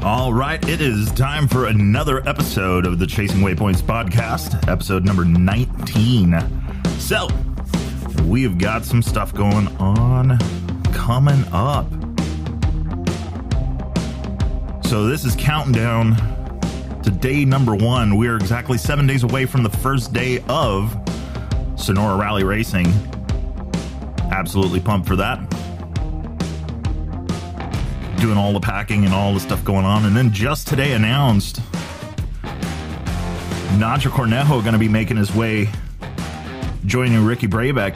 All right, it is time for another episode of the Chasing Waypoints podcast, episode number 19. So, we've got some stuff going on coming up. So this is counting down to day number 1. We are exactly 7 days away from the first day of Sonora Rally racing. Absolutely pumped for that. Doing all the packing and all the stuff going on. And then just today announced Nacho Cornejo going to be making his way, joining Ricky Brabeck.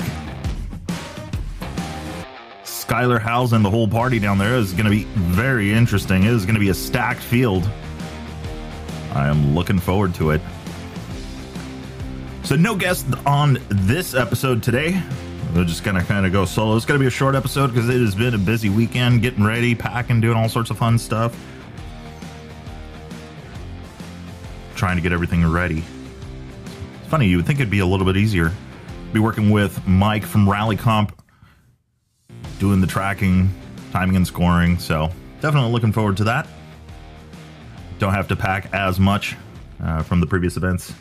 Skylar Howes and the whole party down there is going to be very interesting. It is going to be a stacked field. I am looking forward to it. So no guest on this episode today. We're just going to kind of go solo. It's going to be a short episode because it has been a busy weekend, getting ready, packing, doing all sorts of fun stuff. Trying to get everything ready. It's funny, you would think it'd be a little bit easier. Be working with Mike from Rally Comp, doing the tracking, timing, and scoring. So definitely looking forward to that. Don't have to pack as much from the previous events.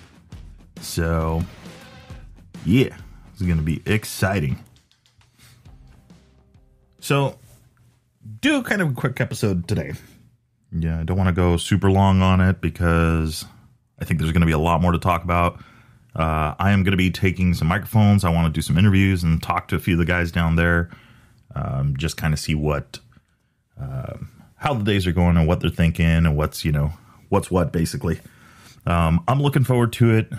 So, yeah. It's going to be exciting. So, do kind of a quick episode today. Yeah, I don't want to go super long on it because I think there's going to be a lot more to talk about. I am going to be taking some microphones. I want to do some interviews and talk to a few of the guys down there. Just kind of see what, how the days are going and what they're thinking and what's what basically. I'm looking forward to it,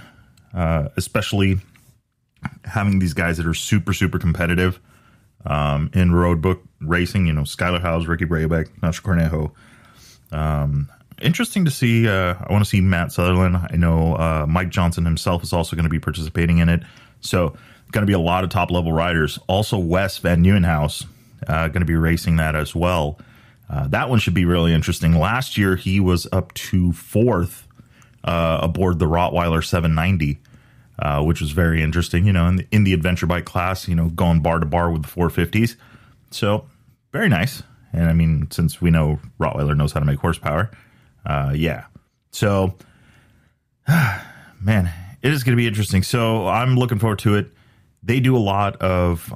especially having these guys that are super, super competitive in road book racing, Skylar Howes, Ricky Brabeck, Nacho Cornejo. Interesting to see. I want to see Matt Sutherland. I know Mike Johnson himself is also going to be participating in it. So going to be a lot of top level riders. Also Wes Van Nieuwenhuis going to be racing that as well. That one should be really interesting. Last year he was up to 4th aboard the Rottweiler 790. Which was very interesting, in the adventure bike class, going bar to bar with the 450s. So, very nice. And I mean, since we know Rottweiler knows how to make horsepower, yeah. So, man, it is going to be interesting. So, I'm looking forward to it. They do a lot of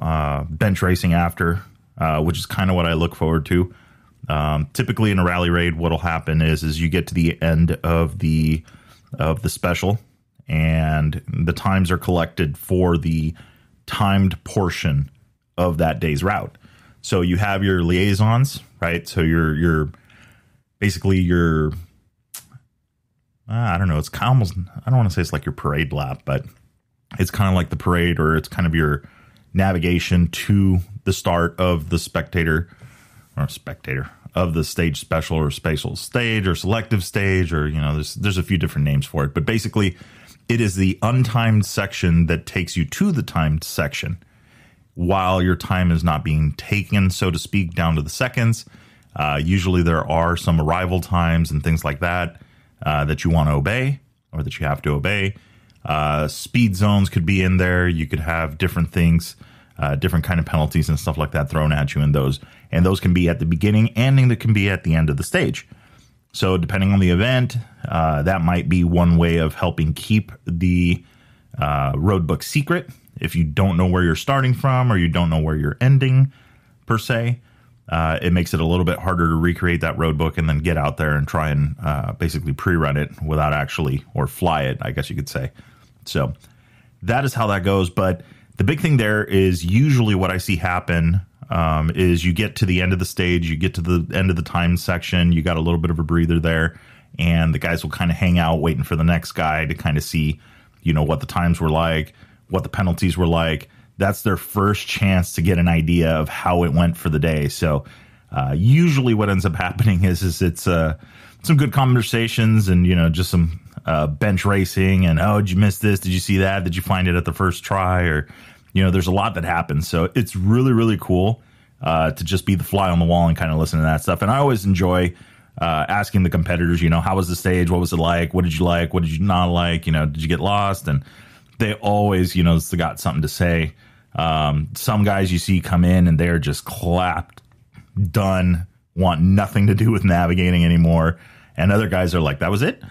bench racing after, which is kind of what I look forward to. Typically in a rally raid, what'll happen is you get to the end of the special, and the times are collected for the timed portion of that day's route. So you have your liaisons, right? So you're basically your, I don't know, it's kind of almost, I don't want to say it's like your parade lap, but it's kind of like the parade, or it's kind of your navigation to the start of the of the stage special or spatial stage or selective stage, or, there's a few different names for it, but basically it is the untimed section that takes you to the timed section while your time is not being taken, so to speak, down to the seconds. Usually there are some arrival times and things like that that you want to obey, or that you have to obey. Speed zones could be in there. You could have different things, different kind of penalties and stuff like that thrown at you in those. And those can be at the beginning, and they can be at the end of the stage. So depending on the event, that might be one way of helping keep the road book secret. If you don't know where you're starting from, or you don't know where you're ending, per se, it makes it a little bit harder to recreate that road book and then get out there and try and basically pre-run it without actually, or fly it, I guess you could say. So that is how that goes. But the big thing there is usually what I see happen is you get to the end of the stage, you get to the end of the time section, you got a little bit of a breather there, and the guys will kind of hang out waiting for the next guy to kind of see, what the times were like, what the penalties were like. That's their first chance to get an idea of how it went for the day. So usually what ends up happening is it's some good conversations and, just some bench racing and, oh, did you miss this? Did you see that? Did you find it at the first try? Or, there's a lot that happens. So it's really, really cool to just be the fly on the wall and kind of listen to that stuff. And I always enjoy asking the competitors, how was the stage? What was it like? What did you like? What did you not like? Did you get lost? And they always, got something to say. Some guys you see come in and they're just clapped, done, want nothing to do with navigating anymore. And other guys are like, that was it.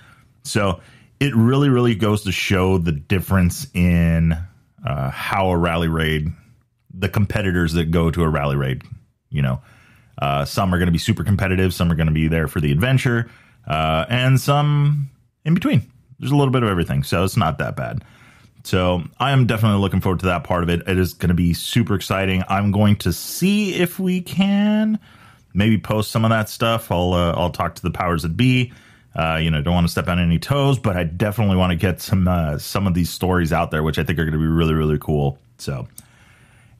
So it really, really goes to show the difference in how a rally raid, the competitors that go to a rally raid, some are going to be super competitive. Some are going to be there for the adventure, and some in between. There's a little bit of everything. So it's not that bad. So I am definitely looking forward to that part of it. It is going to be super exciting. I'm going to see if we can maybe post some of that stuff. I'll talk to the powers that be. Don't want to step on any toes, but I definitely want to get some of these stories out there, which I think are going to be really, really cool. So,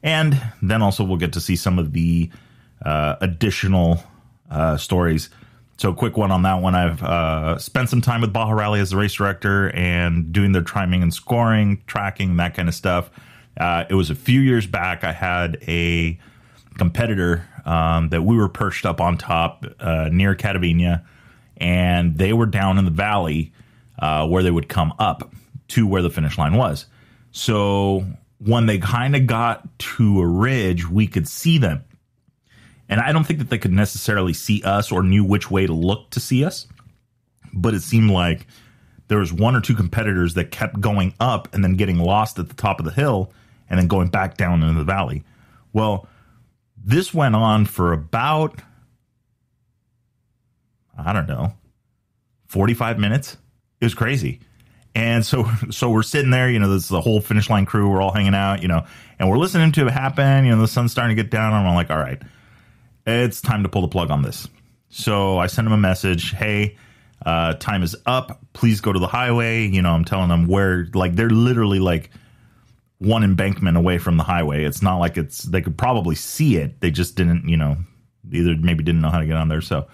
and then also we'll get to see some of the additional stories. So quick one on that one. I've spent some time with Baja Rally as the race director and doing their timing and scoring, tracking, that kind of stuff. It was a few years back. I had a competitor that we were perched up on top near Catavina, and they were down in the valley where they would come up to where the finish line was. So when they kind of got to a ridge, we could see them. And I don't think that they could necessarily see us or knew which way to look to see us. But it seemed like there was one or two competitors that kept going up and then getting lost at the top of the hill and then going back down into the valley. Well, this went on for about, 45 minutes. It was crazy. And so we're sitting there, this is the whole finish line crew. We're all hanging out, and we're listening to it happen. The sun's starting to get down. And I'm like, all right, it's time to pull the plug on this. So I send them a message. Hey, time is up. Please go to the highway. I'm telling them where, they're literally one embankment away from the highway. It's not like they could probably see it. They just didn't, either maybe didn't know how to get on there. So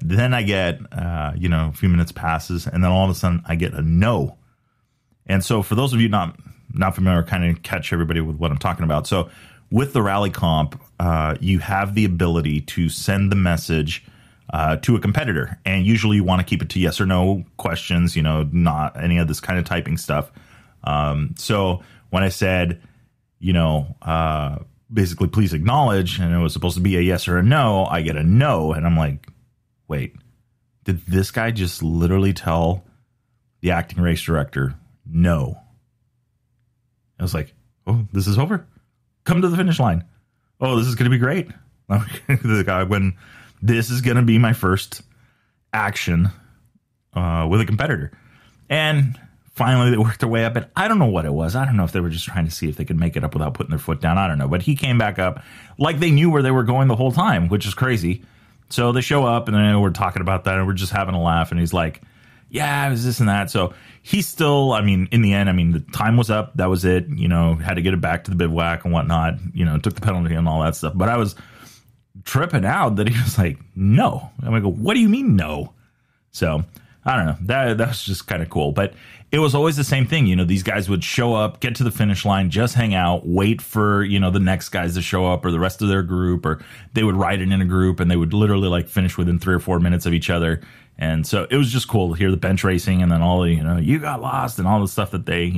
then I get, a few minutes passes, and then all of a sudden I get a no. And so for those of you not familiar, kind of catch everybody with what I'm talking about. So with the rally comp, you have the ability to send the message to a competitor, and usually you want to keep it to yes or no questions, not any of this kind of typing stuff. So when I said, basically please acknowledge, and it was supposed to be a yes or a no, I get a no, and I'm like, wait, did this guy just literally tell the acting race director no? I was like, oh, this is over. Come to the finish line. Oh, this is going to be great. The guy, when this is going to be my first action with a competitor. And finally they worked their way up, and I don't know what it was. I don't know if they were just trying to see if they could make it up without putting their foot down. I don't know. But he came back up like they knew where they were going the whole time, which is crazy. So they show up, and then we're talking about that, and we're just having a laugh. And he's like, yeah, it was this and that. So he's still, in the end, the time was up. That was it. Had to get it back to the bivouac and whatnot. Took the penalty and all that stuff. But I was tripping out that he was like, no. I'm like, what do you mean no? So I don't know. That was just kind of cool. But it was always the same thing. These guys would show up, get to the finish line, just hang out, wait for, the next guys to show up or the rest of their group, or they would ride it in a group, and they would literally finish within 3 or 4 minutes of each other. And so it was just cool to hear the bench racing, and then all the, you got lost and all the stuff that they,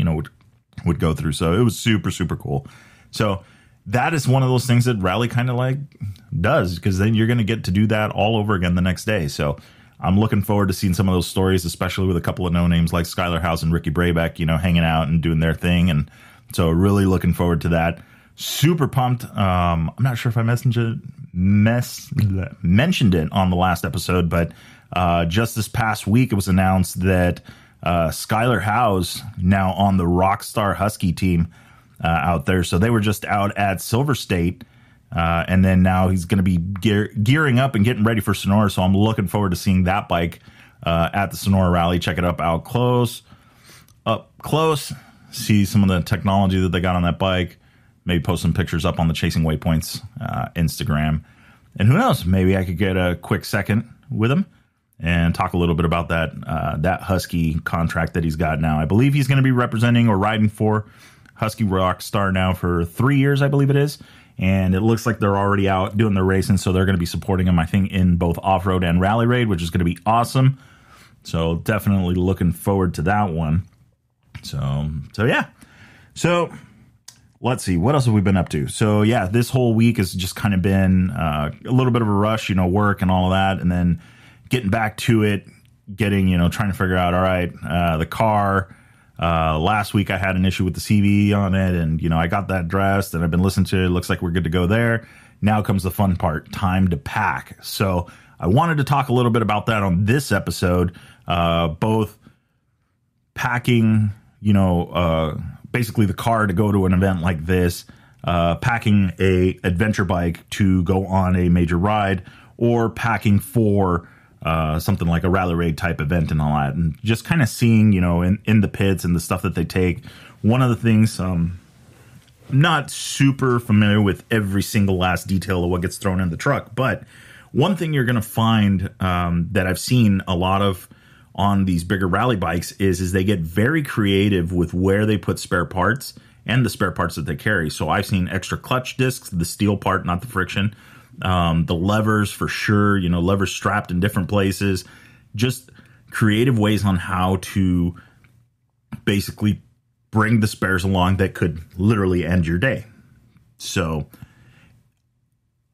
would go through. So it was super, super cool. So that is one of those things that Rally kind of does, because then you're going to get to do that all over again the next day. So I'm looking forward to seeing some of those stories, especially with a couple of no-names like Skylar House and Ricky Braybeck, hanging out and doing their thing. And so really looking forward to that. Super pumped. I'm not sure if I mentioned it on the last episode, but just this past week, it was announced that Skylar House now on the Rockstar Husky team out there. So they were just out at Silver State. And then now he's going to be gearing up and getting ready for Sonora. So I'm looking forward to seeing that bike at the Sonora Rally. Check it up close. See some of the technology that they got on that bike. Maybe post some pictures up on the Chasing Waypoints Instagram. And who knows? Maybe I could get a quick second with him and talk a little bit about that Husky contract that he's got now. I believe he's going to be representing or riding for Husky Rockstar now for 3 years, I believe it is. And it looks like they're already out doing their racing, so they're going to be supporting him, I think, in both off-road and rally raid, which is going to be awesome. So definitely looking forward to that one. So yeah. So let's see, what else have we been up to? So yeah, this whole week has just kind of been a little bit of a rush, work and all of that. And then getting back to it, trying to figure out, all right, the car, last week I had an issue with the CV on it, and, I got that dressed and I've been listening to it. It looks like we're good to go there. Now comes the fun part, time to pack. So I wanted to talk a little bit about that on this episode, both packing, basically the car to go to an event like this, packing a adventure bike to go on a major ride, or packing for something like a rally raid type event and all that, and just kind of seeing, in the pits and the stuff that they take. One of the things, not super familiar with every single last detail of what gets thrown in the truck, but one thing you're going to find that I've seen a lot of on these bigger rally bikes is they get very creative with where they put spare parts and the spare parts that they carry. So I've seen extra clutch discs, the steel part, not the friction, the levers for sure, levers strapped in different places, just creative ways on how to basically bring the spares along that could literally end your day. So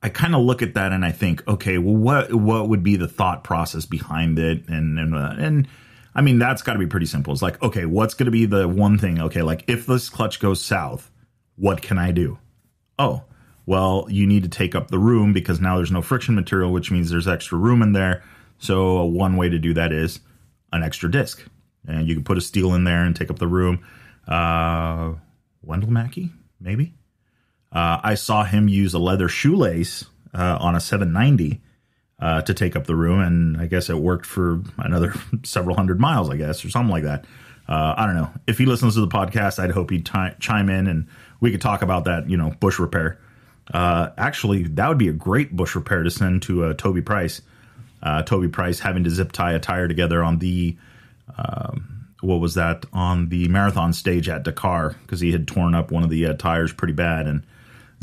I kind of look at that and I think, okay, well, what would be the thought process behind it? And I mean, that's got to be pretty simple. It's like, okay, what's going to be the one thing? Okay, like if this clutch goes south, what can I do? Oh, well, you need to take up the room because now there's no friction material, which means there's extra room in there. So one way to do that is an extra disc. And you can put a steel in there and take up the room. Wendell Mackey, maybe? I saw him use a leather shoelace on a 790 to take up the room, and I guess it worked for another several hundred miles, I guess, or something like that. I don't know. If he listens to the podcast, I'd hope he'd chime in and we could talk about that, bush repair. Actually, that would be a great bush repair to send to Toby Price. Toby Price having to zip tie a tire together on the on the marathon stage at Dakar, because he had torn up one of the tires pretty bad and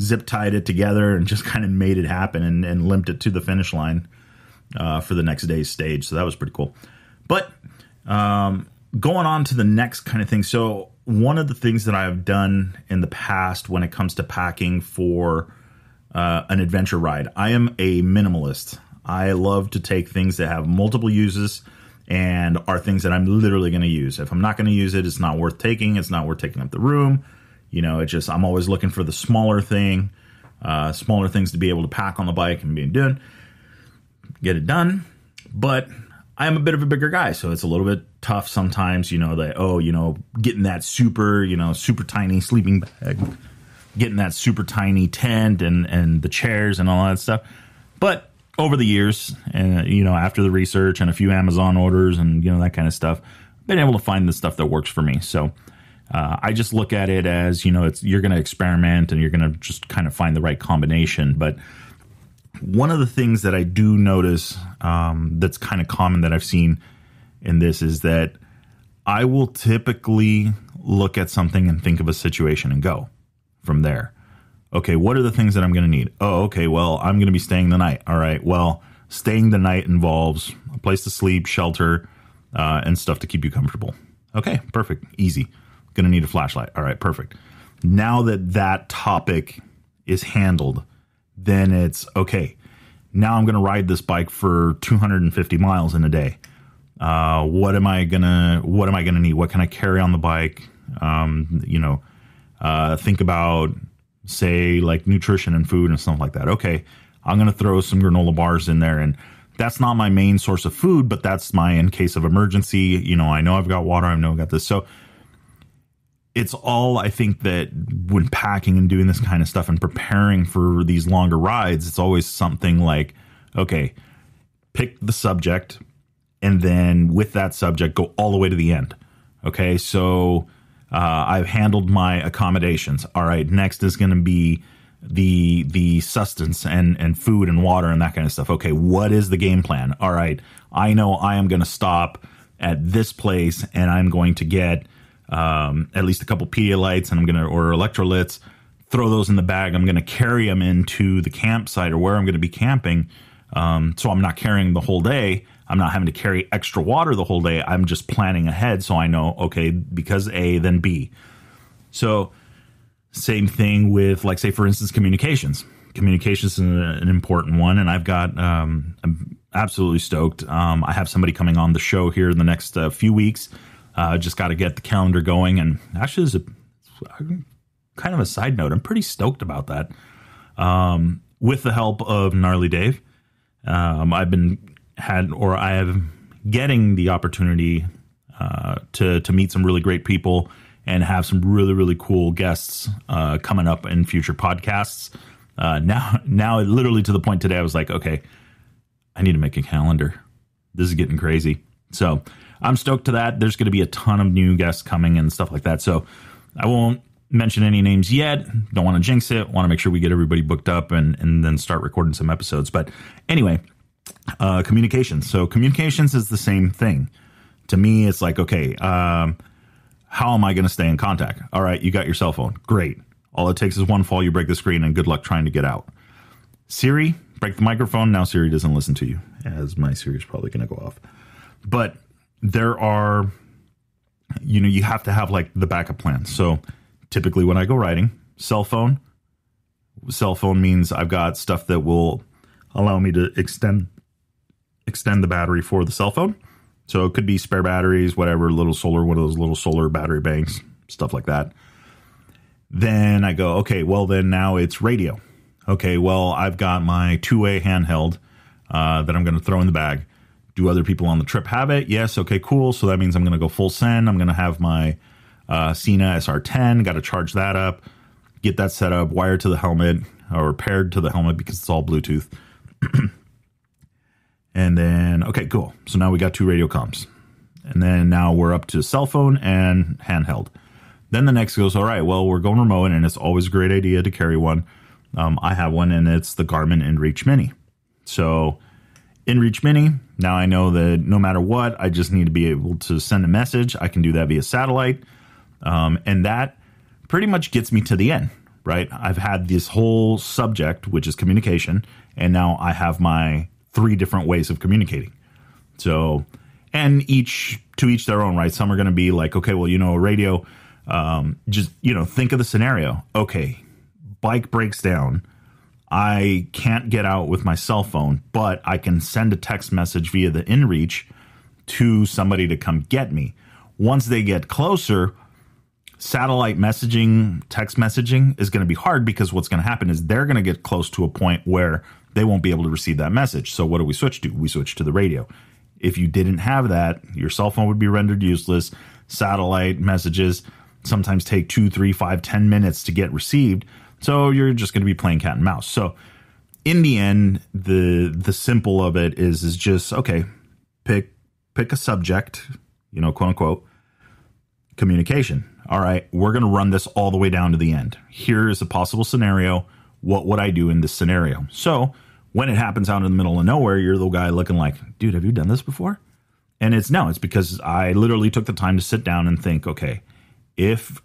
zip tied it together and just kind of made it happen and limped it to the finish line for the next day's stage. So that was pretty cool. But going on to the next kind of thing. So one of the things that I've done in the past when it comes to packing for an adventure ride, I am a minimalist. I love to take things that have multiple uses and are things that I'm literally going to use. If I'm not going to use it, it's not worth taking. It's not worth taking up the room. I'm always looking for the smaller things to be able to pack on the bike and get it done. But I am a bit of a bigger guy, so it's a little bit tough sometimes, getting that super tiny sleeping bag, getting that super tiny tent and the chairs and all that stuff. But over the years, and after the research and a few Amazon orders and that kind of stuff, I've been able to find the stuff that works for me. So I just look at it as you're going to experiment and you're going to just kind of find the right combination. But one of the things that I do notice that's kind of common that I've seen in this is that I will typically look at something and think of a situation and go from there. Okay, what are the things that I'm going to need? Oh, okay, well, I'm going to be staying the night. All right, well, staying the night involves a place to sleep, shelter, and stuff to keep you comfortable. Okay, perfect, easy. Going to need a flashlight. All right, perfect. Now that topic is handled, then it's, okay, now I'm going to ride this bike for 250 miles in a day. What am I going to need? What can I carry on the bike? Think about, say, like nutrition and food and stuff like that. Okay, I'm going to throw some granola bars in there, and that's not my main source of food, but that's my in case of emergency. I know I've got water. I know I've got this. So it's all, I think that when packing and doing this kind of stuff and preparing for these longer rides, it's always something like, okay, pick the subject, and then with that subject, go all the way to the end. Okay, so I've handled my accommodations. All right, next is going to be the sustenance and food and water and that kind of stuff. Okay, what is the game plan? All right, I know I am going to stop at this place and I'm going to get at least a couple Pedialytes and I'm going to order electrolytes, throw those in the bag. I'm going to carry them into the campsite or where I'm going to be camping. So I'm not carrying the whole day. I'm not having to carry extra water the whole day. I'm just planning ahead so I know, okay, because A, then B. So Same thing with, like, say, for instance, communications. Communications is an important one, and I've got, I'm absolutely stoked. I have somebody coming on the show here in the next few weeks. Just got to get the calendar going, and actually, there's kind of a side note. I'm pretty stoked about that. With the help of Gnarly Dave, I have getting the opportunity to meet some really great people and have some really, really cool guests coming up in future podcasts. Now, literally to the point today, I was like, okay, I need to make a calendar. This is getting crazy. So I'm stoked to that. There's going to be a ton of new guests coming and stuff like that. So I won't mention any names yet. Don't want to jinx it. Want to make sure we get everybody booked up and then start recording some episodes. But anyway, communications. So communications is the same thing. To me, it's like, okay, how am I going to stay in contact? All right, you got your cell phone. Great. All it takes is one fall, you break the screen, and good luck trying to get out. Siri, break the microphone. Now Siri doesn't listen to you, as my Siri is probably going to go off. But there are, you have to have, like, the backup plan. So typically when I go riding, cell phone means I've got stuff that will allow me to extend the battery for the cell phone. So it could be spare batteries, whatever, one of those little solar battery banks, stuff like that. Then I go, okay, well, then now it's radio. Okay, well, I've got my two-way handheld that I'm going to throw in the bag. Do other people on the trip have it? Yes. Okay, cool. So that means I'm going to go full send. I'm going to have my Sena SR10, got to charge that up, get that set up, wired to the helmet or paired to the helmet because it's all Bluetooth. And then, okay, cool. So now we got 2 radio comms. And then now we're up to cell phone and handheld. Then the next goes, all right, well, we're going remote, and it's always a great idea to carry one. I have one, and it's the Garmin InReach Mini. So InReach Mini, now I know that no matter what, I just need to be able to send a message. I can do that via satellite. And that pretty much gets me to the end, right? I've had this whole subject, which is communication, and now I have my 3 different ways of communicating. So, and to each their own, right? Some are going to be like, okay, well, a radio, just, think of the scenario. Okay, bike breaks down. I can't get out with my cell phone, but I can send a text message via the InReach to somebody to come get me. Once they get closer, satellite messaging, text messaging is going to be hard because what's going to happen is they're going to get close to a point where they won't be able to receive that message. So what do we switch to? We switch to the radio. If you didn't have that, your cell phone would be rendered useless. Satellite messages sometimes take 2, 3, 5, 10 minutes to get received. So you're just going to be playing cat and mouse. So in the end, the simple of it is just, okay, pick a subject, quote unquote, communication. All right, we're going to run this all the way down to the end. Here is a possible scenario. What would I do in this scenario? So when it happens out in the middle of nowhere, you're the guy looking like, dude, have you done this before? And it's because I literally took the time to sit down and think, okay, if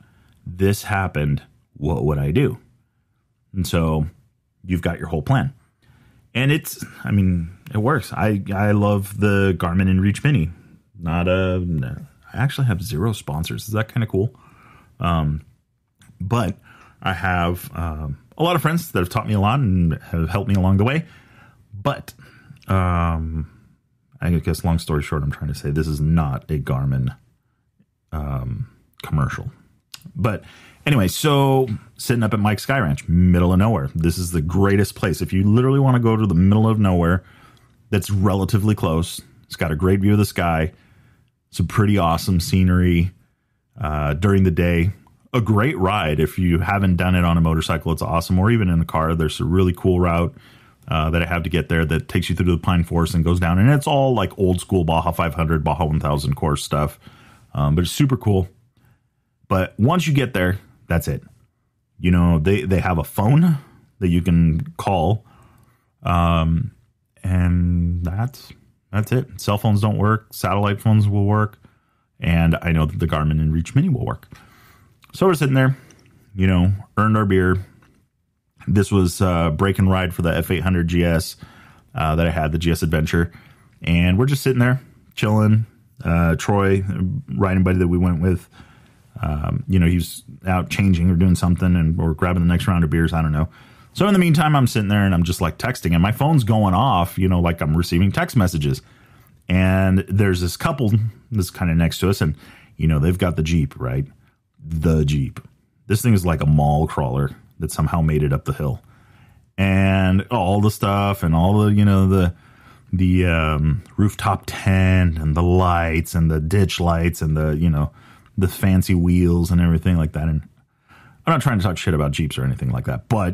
this happened, what would I do? And so you've got your whole plan. And it works. I love the Garmin InReach Mini. I actually have 0 sponsors. Is that kind of cool? But I have a lot of friends that have taught me a lot and have helped me along the way. But I guess long story short, I'm trying to say this is not a Garmin commercial. But anyway, so sitting up at Mike's Sky Ranch, middle of nowhere. This is the greatest place. If you literally want to go to the middle of nowhere, that's relatively close. It's got a great view of the sky. Some pretty awesome scenery during the day. A great ride. If you haven't done it on a motorcycle, it's awesome. Or even in a car, there's a really cool route that I have to get there that takes you through the pine forest and goes down. And it's all like old school Baja 500, Baja 1000 course stuff. But it's super cool. But once you get there, that's it. They have a phone that you can call. And that's it. Cell phones don't work. Satellite phones will work. And I know that the Garmin InReach Mini will work. So we're sitting there, earned our beer. This was break and ride for the F800 GS that I had, the GS Adventure. And we're just sitting there, chilling. Troy, riding buddy that we went with, He was out changing or doing something or grabbing the next round of beers. I don't know. So in the meantime, I'm sitting there and I'm just like texting and my phone's going off, like I'm receiving text messages. And there's this couple that's kind of next to us and, they've got the Jeep, right? The Jeep. This thing is like a mall crawler that somehow made it up the hill. And all the stuff and all the, the rooftop tent and the lights and the ditch lights and the fancy wheels and everything like that. And I'm not trying to talk shit about Jeeps or anything like that, but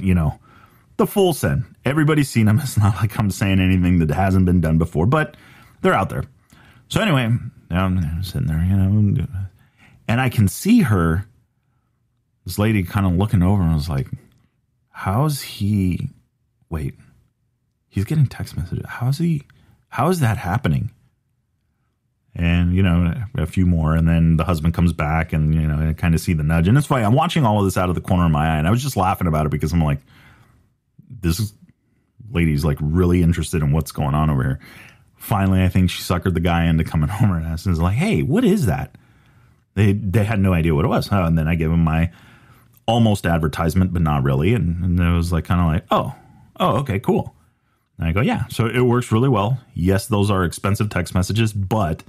the full send. Everybody's seen them. It's not like I'm saying anything that hasn't been done before, but they're out there. So anyway, I'm sitting there, and I can see her, this lady kind of looking over and I was like, he's getting text messages. How is that happening? And, a few more. And then the husband comes back and, I kind of see the nudge. And it's funny. I'm watching all of this out of the corner of my eye. And I was just laughing about it because I'm like, this lady's like really interested in what's going on over here. Finally, I think she suckered the guy into coming over and asking, like, hey, what is that? They had no idea what it was. And then I gave him my almost advertisement, but not really. And it was like, kind of like, oh, okay, cool. And I go, yeah, so it works really well. Yes, those are expensive text messages, but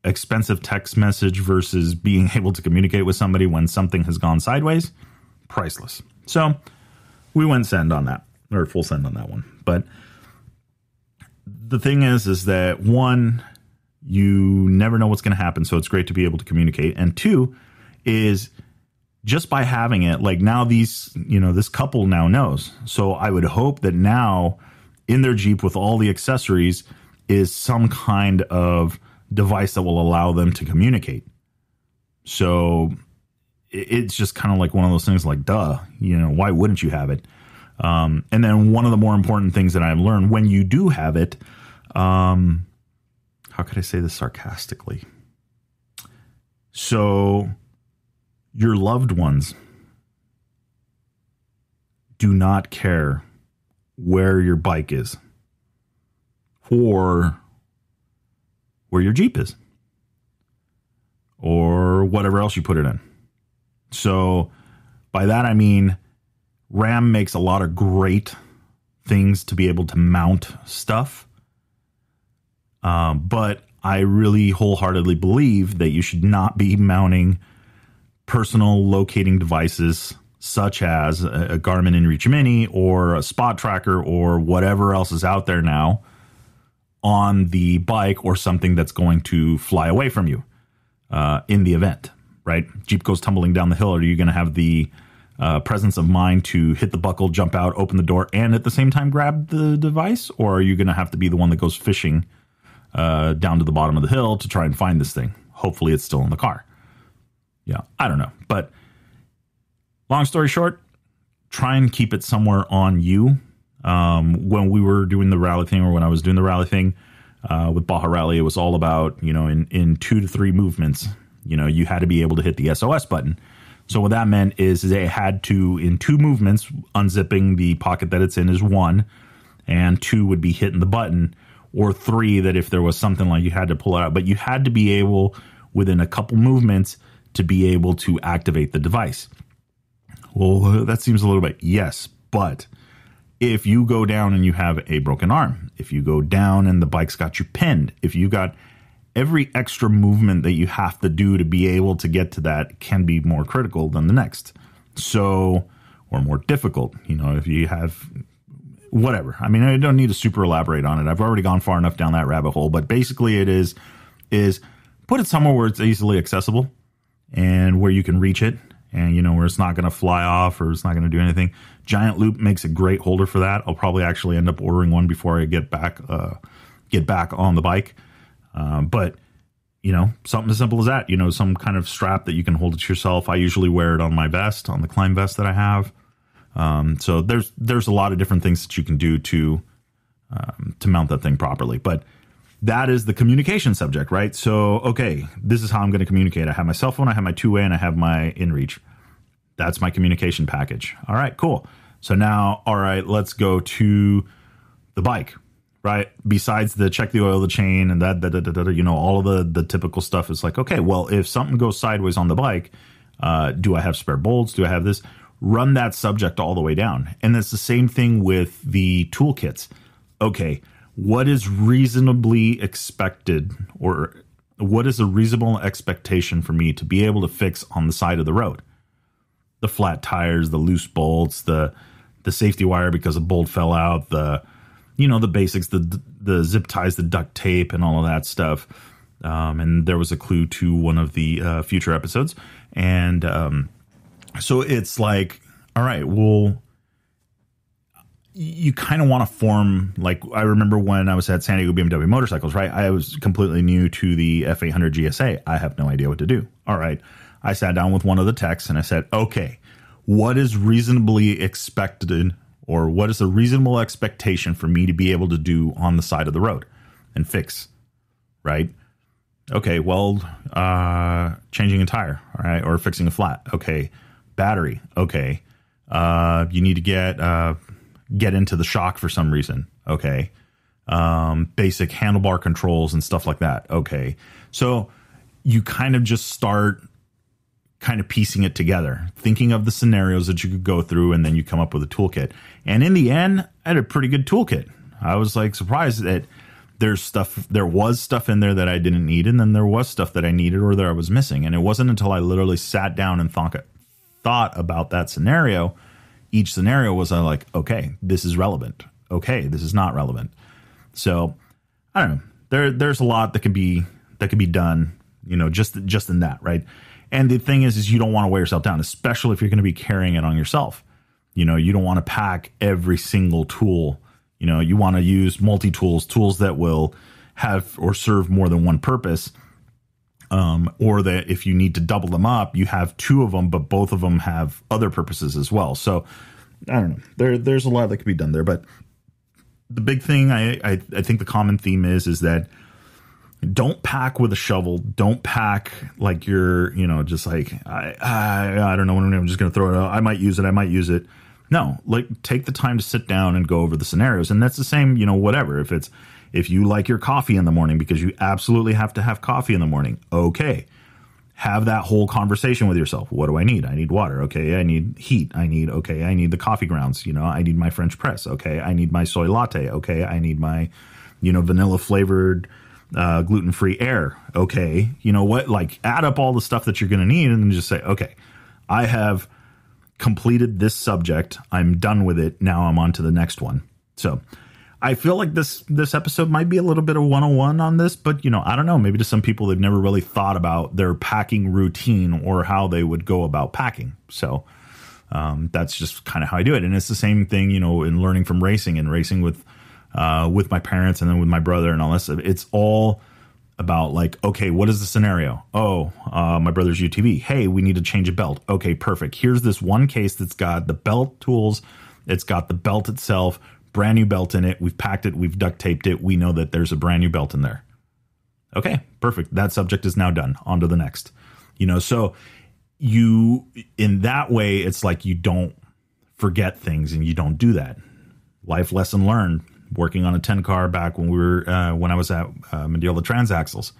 expensive text message versus being able to communicate with somebody when something has gone sideways, priceless. So we went send on that, or full send on that one. But the thing is that one, you never know what's going to happen, so it's great to be able to communicate. And two is just by having it, like now this couple now knows. So I would hope that now in their Jeep with all the accessories is some kind of device that will allow them to communicate. So it's just kind of like one of those things like, duh, why wouldn't you have it? And then one of the more important things that I've learned when you do have it, how could I say this sarcastically? So your loved ones do not care where your bike is or where your Jeep is or whatever else you put it in. So by that, I mean, Ram makes a lot of great things to be able to mount stuff. But I really wholeheartedly believe that you should not be mounting personal locating devices such as a Garmin InReach Mini or a spot tracker or whatever else is out there now on the bike or something that's going to fly away from you in the event, right? Jeep goes tumbling down the hill. Are you going to have the presence of mind to hit the buckle, jump out, open the door, and at the same time grab the device? Or are you going to have to be the one that goes fishing down to the bottom of the hill to try and find this thing? Hopefully it's still in the car. Yeah, I don't know. But long story short, try and keep it somewhere on you. When we were doing the rally thing, or when I was doing the rally thing with Baja Rally, it was all about, in 2 to 3 movements, you had to be able to hit the SOS button. So what that meant is they had to, in 2 movements, unzipping the pocket that it's in is 1, and 2 would be hitting the button, or 3 that if there was something like you had to pull it out. But you had to be able, within a couple movements, to be able to activate the device. Well, that seems a little bit, yes, but if you go down and you have a broken arm, if you go down and the bike's got you pinned, if you got every extra movement that you have to do to be able to get to that can be more critical than the next. So, or more difficult, if you have whatever. I mean, I don't need to super elaborate on it. I've already gone far enough down that rabbit hole, but basically it is put it somewhere where it's easily accessible and where you can reach it, and where it's not going to fly off or it's not going to do anything. Giant Loop makes a great holder for that. I'll probably actually end up ordering one before I get back on the bike. But something as simple as that, some kind of strap that you can hold it yourself. I usually wear it on my vest, on the climb vest that I have. So there's a lot of different things that you can do to mount that thing properly. But that is the communication subject, right? So, okay, this is how I'm going to communicate. I have my cell phone, I have my two-way, and I have my InReach. That's my communication package. All right, cool. So now, all right, let's go to the bike. right? Besides the check the oil of the chain and all of the typical stuff is like, okay, well, if something goes sideways on the bike, do I have spare bolts? Do I have this? Run that subject all the way down. And it's the same thing with the toolkits. Okay, what is reasonably expected, or what is a reasonable expectation for me to be able to fix on the side of the road? The flat tires, the loose bolts, the safety wire because a bolt fell out, the basics, the zip ties, the duct tape, and all of that stuff. And there was a clue to one of the future episodes. And so it's like, all right, well, you kind of want to form, like, I remember when I was at San Diego BMW Motorcycles, right? I was completely new to the F800 GSA. I have no idea what to do. All right. I sat down with one of the techs and I said, okay, what is reasonably expected, or what is a reasonable expectation for me to be able to do on the side of the road and fix, right? Okay, well, changing a tire, all right, or fixing a flat. Okay, battery. Okay, you need to get into the shock for some reason. Okay, basic handlebar controls and stuff like that. Okay, so you kind of just start kind of piecing it together, thinking of the scenarios that you could go through, and then you come up with a toolkit. And in the end, I had a pretty good toolkit. I was like surprised that there was stuff in there that I didn't need, and then there was stuff that I needed or that I was missing. And it wasn't until I literally sat down and thought about that scenario. Each scenario was like, okay, this is relevant. Okay, this is not relevant. So I don't know. There's a lot that could be done, just in that, right? And the thing is you don't want to weigh yourself down, especially if you're going to be carrying it on yourself. You don't want to pack every single tool. You want to use multi-tools, tools that will have or serve more than one purpose. Or that if you need to double them up, you have two of them, but both of them have other purposes as well. So I don't know. There's a lot that could be done there. But the big thing I think the common theme is that don't pack with a shovel. Don't pack like you're, just like, I don't know when I'm just going to throw it out. I might use it. No, like take the time to sit down and go over the scenarios. And that's the same, whatever. If you like your coffee in the morning because you absolutely have to have coffee in the morning, okay. Have that whole conversation with yourself. What do I need? I need water. Okay. I need heat. I need the coffee grounds. I need my French press. Okay. I need my soy latte. Okay. I need my, vanilla flavored gluten-free air. Okay. You know what? Like add up all the stuff that you're going to need and then just say, okay, I have completed this subject. I'm done with it. Now I'm on to the next one. So I feel like this episode might be a little bit of 101 on this, but I don't know. Maybe to some people, they've never really thought about their packing routine or how they would go about packing. So that's just kind of how I do it. And it's the same thing, in learning from racing and racing with my parents and then with my brother and all that stuff. It's all about like, okay, what is the scenario? Oh, my brother's UTV. Hey, we need to change a belt. Okay, perfect. Here's this one case that's got the belt tools. It's got the belt itself, brand new belt in it. We've packed it. We've duct taped it. We know that there's a brand new belt in there. Okay, perfect. That subject is now done. On to the next. So you, in that way, it's like you don't forget things and you don't do that. Life lesson learned. Working on a 10 car back when when I was at Mendiola Transaxles.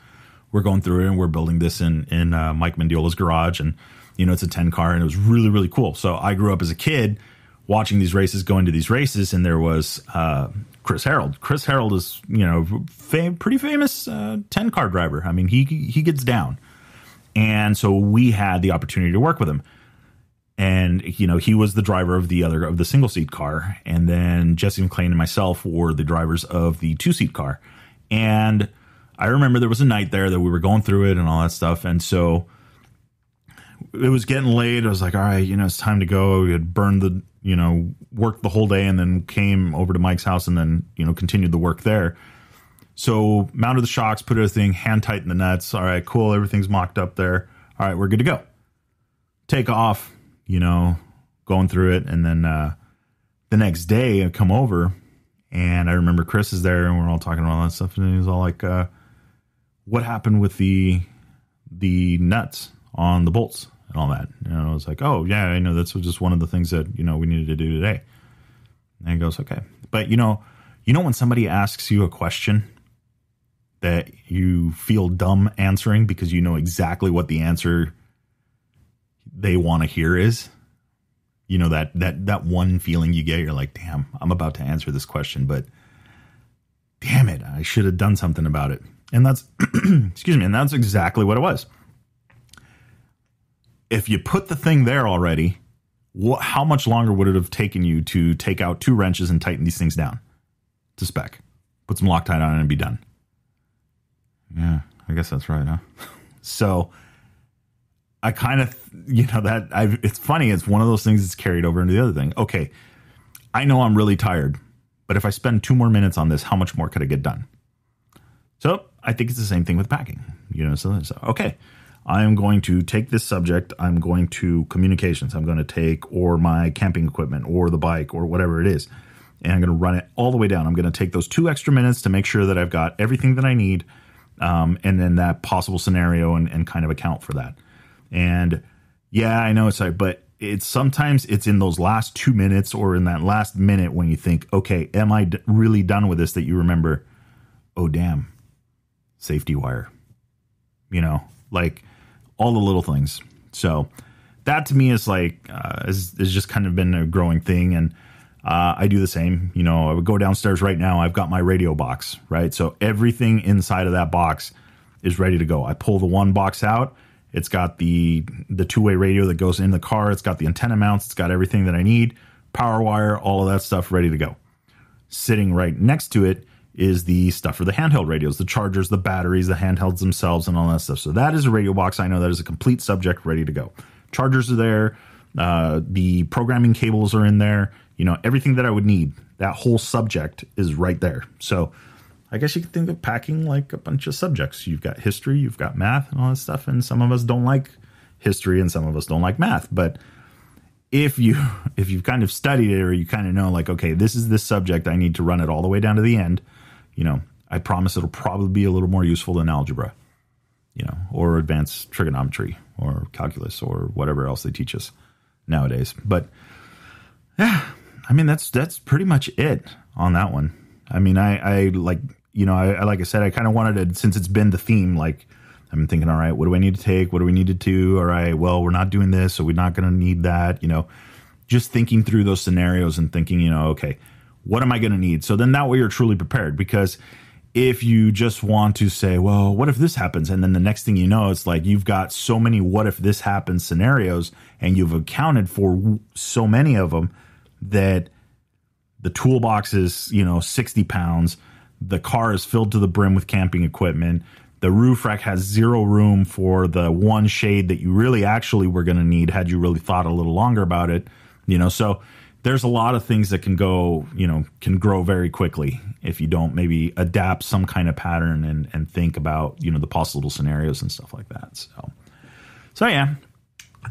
We're going through it and we're building this in Mike Mendiola's garage. And, it's a 10 car and it was really, really cool. So I grew up as a kid watching these races, going to these races. And there was Chris Harold. Chris Harold is, pretty famous 10 car driver. I mean, he gets down. And so we had the opportunity to work with him. And, he was the driver of the single seat car. And then Jesse McClain and myself were the drivers of the 2-seat car. And I remember there was a night there that we were going through it and all that stuff. And so it was getting late. I was like, all right, it's time to go. We had burned worked the whole day and then came over to Mike's house and then, continued the work there. So mounted the shocks, put everything, hand tighten the nuts. All right, cool. Everything's mocked up there. All right, we're good to go. Take off. Going through it. And then the next day I come over and I remember Chris is there and we're all talking about all that stuff. And he's all like, what happened with the nuts on the bolts and all that? And I was like, oh, yeah, I know that's just one of the things that, we needed to do today. And he goes, okay. But, You know when somebody asks you a question that you feel dumb answering because you know exactly what the answer they want to hear is? You know, that one feeling you get, you're like, damn, I'm about to answer this question, but damn it, I should have done something about it. And that's, excuse me, and that's exactly what it was. If you put the thing there already, how much longer would it have taken you to take out 2 wrenches and tighten these things down to spec? Put some Loctite on it and be done. Yeah, I guess that's right, huh? So I kind of, it's funny. It's one of those things that's carried over into the other thing. Okay, I know I'm really tired, but if I spend 2 more minutes on this, how much more could I get done? So I think it's the same thing with packing. So okay, I'm going to take this subject. I'm going to communications. I'm going to take or my camping equipment or the bike or whatever it is, and I'm going to run it all the way down. I'm going to take those 2 extra minutes to make sure that I've got everything that I need, and then that possible scenario and kind of account for that. And yeah, I know it's like, but sometimes it's in those last 2 minutes or in that last minute when you think, okay, am I really done with this, that you remember, oh, damn, safety wire, like all the little things. So that to me is like, is just kind of been a growing thing. And I do the same. I would go downstairs right now. I've got my radio box, right? So everything inside of that box is ready to go. I pull the one box out. It's got the 2-way radio that goes in the car. It's got the antenna mounts. It's got everything that I need. Power wire, all of that stuff ready to go. Sitting right next to it is the stuff for the handheld radios, the chargers, the batteries, the handhelds themselves, and all that stuff. So that is a radio box. I know that is a complete subject ready to go. Chargers are there. The programming cables are in there. Everything that I would need. That whole subject is right there. So I guess you could think of packing like a bunch of subjects. You've got history, you've got math and all that stuff. And some of us don't like history and some of us don't like math. But if you've kind of studied it, or you kind of know like, okay, this is this subject, I need to run it all the way down to the end. I promise it'll probably be a little more useful than algebra, or advanced trigonometry or calculus or whatever else they teach us nowadays. But yeah, I mean, that's pretty much it on that one. I mean, I like, like I said, I kind of wanted to, since it's been the theme, like I've been thinking, all right, what do I need to take? What do we need to do? All right, well, we're not doing this, so we're not going to need that, just thinking through those scenarios and thinking, okay, what am I going to need? So then that way you're truly prepared, because if you just want to say, well, what if this happens? And then the next thing you know, it's like you've got so many what if this happens scenarios, and you've accounted for so many of them that the toolbox is, 60 pounds. The car is filled to the brim with camping equipment. The roof rack has 0 room for the one shade that you really actually were going to need had you really thought a little longer about it. So there's a lot of things that can go, can grow very quickly if you don't maybe adapt some kind of pattern and think about, the possible scenarios and stuff like that. So yeah,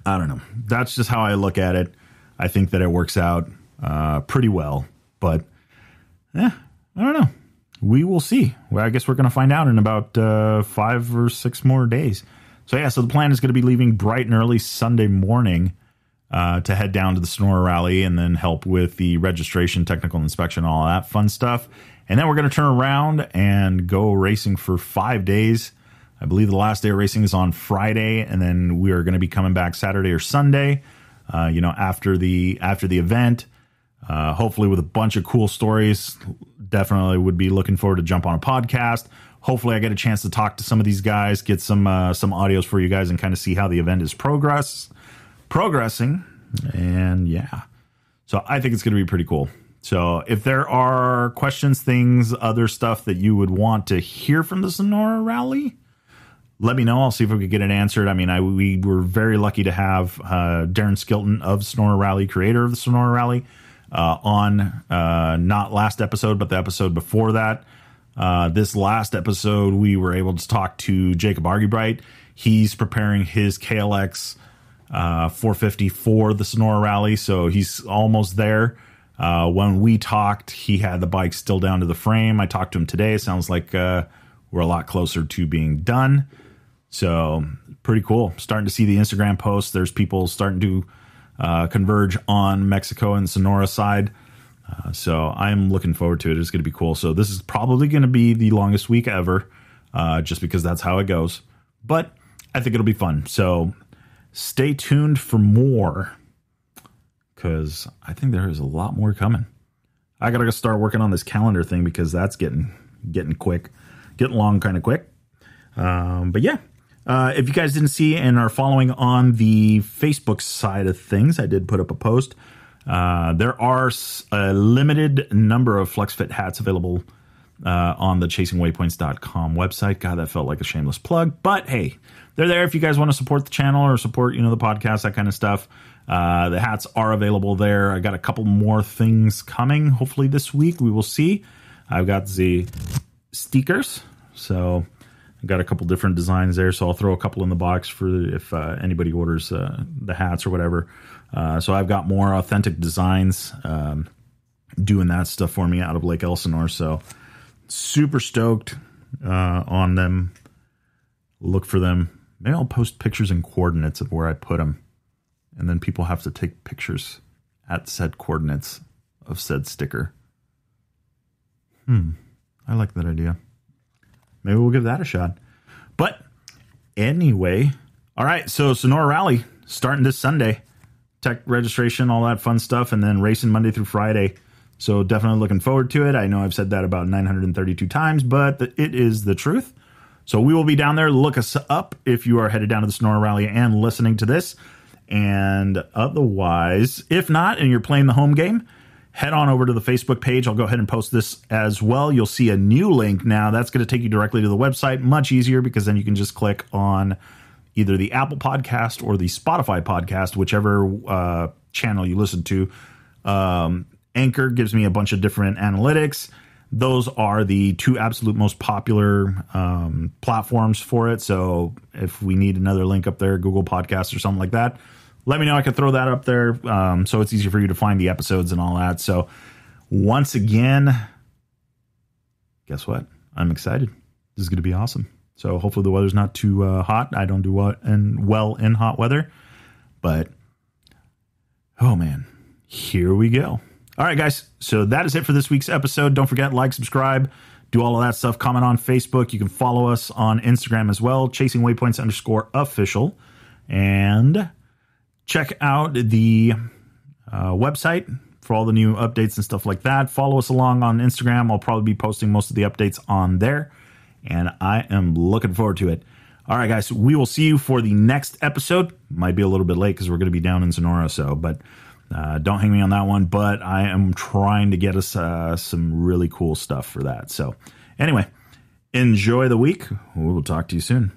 I don't know. That's just how I look at it. I think that it works out pretty well, but yeah, I don't know. We will see. Well, I guess we're going to find out in about 5 or 6 more days. So yeah, so the plan is going to be leaving bright and early Sunday morning to head down to the Sonora Rally and then help with the registration, technical inspection, all that fun stuff. And then we're going to turn around and go racing for 5 days. I believe the last day of racing is on Friday, and then we are going to be coming back Saturday or Sunday, after the event. Hopefully with a bunch of cool stories. Definitely would be looking forward to jump on a podcast. Hopefully I get a chance to talk to some of these guys, get some audios for you guys, and kind of see how the event is progressing. And yeah, so I think it's going to be pretty cool. So if there are questions, things, other stuff that you would want to hear from the Sonora Rally, let me know. I'll see if we could get it answered. I mean, we were very lucky to have Darren Skilton of Sonora Rally, creator of the Sonora Rally, on not last episode, but the episode before that. This last episode, we were able to talk to Jacob Argybright. He's preparing his KLX 450 for the Sonora Rally, so he's almost there. When we talked, he had the bike still down to the frame. I talked to him today. Sounds like we're a lot closer to being done. So pretty cool. Starting to see the Instagram posts. There's people starting to converge on Mexico and Sonora side. So I'm looking forward to it. It's going to be cool. So this is probably going to be the longest week ever, just because that's how it goes. But I think it'll be fun. So stay tuned for more, because I think there is a lot more coming. I got to start working on this calendar thing, because that's getting long kind of quick. But yeah, if you guys didn't see and are following on the Facebook side of things, I did put up a post. There are a limited number of FlexFit hats available on the chasingwaypoints.com website. God, that felt like a shameless plug. But hey, they're there if you guys want to support the channel or support, the podcast, that kind of stuff. The hats are available there. I got a couple more things coming, hopefully this week. We will see. I've got the stickers. So I've got a couple different designs there. So I'll throw a couple in the box for if anybody orders the hats or whatever. So I've got more authentic designs doing that stuff for me out of Lake Elsinore. So super stoked on them. Look for them. Maybe I'll post pictures and coordinates of where I put them. And then people have to take pictures at said coordinates of said sticker. I like that idea. Maybe we'll give that a shot. But anyway, all right. So Sonora Rally starting this Sunday. Tech registration, all that fun stuff, and then racing Monday through Friday. So definitely looking forward to it. I know I've said that about 932 times, but it is the truth. So we will be down there. Look us up if you are headed down to the Sonora Rally and listening to this. And otherwise, if not, and you're playing the home game, head on over to the Facebook page. I'll go ahead and post this as well. You'll see a new link now. That's going to take you directly to the website. Much easier, because then you can just click on either the Apple podcast or the Spotify podcast, whichever channel you listen to. Anchor gives me a bunch of different analytics. Those are the two absolute most popular platforms for it. So if we need another link up there, Google Podcasts or something like that, let me know. I can throw that up there, so it's easier for you to find the episodes and all that. So once again, guess what? I'm excited. This is going to be awesome. So hopefully the weather's not too hot. I don't do well in hot weather. But, oh man, here we go. All right, guys. So that is it for this week's episode. Don't forget, like, subscribe, do all of that stuff. Comment on Facebook. You can follow us on Instagram as well, chasingwaypoints_official. And check out the website for all the new updates and stuff like that. Follow us along on Instagram. I'll probably be posting most of the updates on there. And I am looking forward to it. All right, guys, we will see you for the next episode. Might be a little bit late because we're going to be down in Sonora. But don't hang me on that one. But I am trying to get us some really cool stuff for that. So anyway, enjoy the week. We will talk to you soon.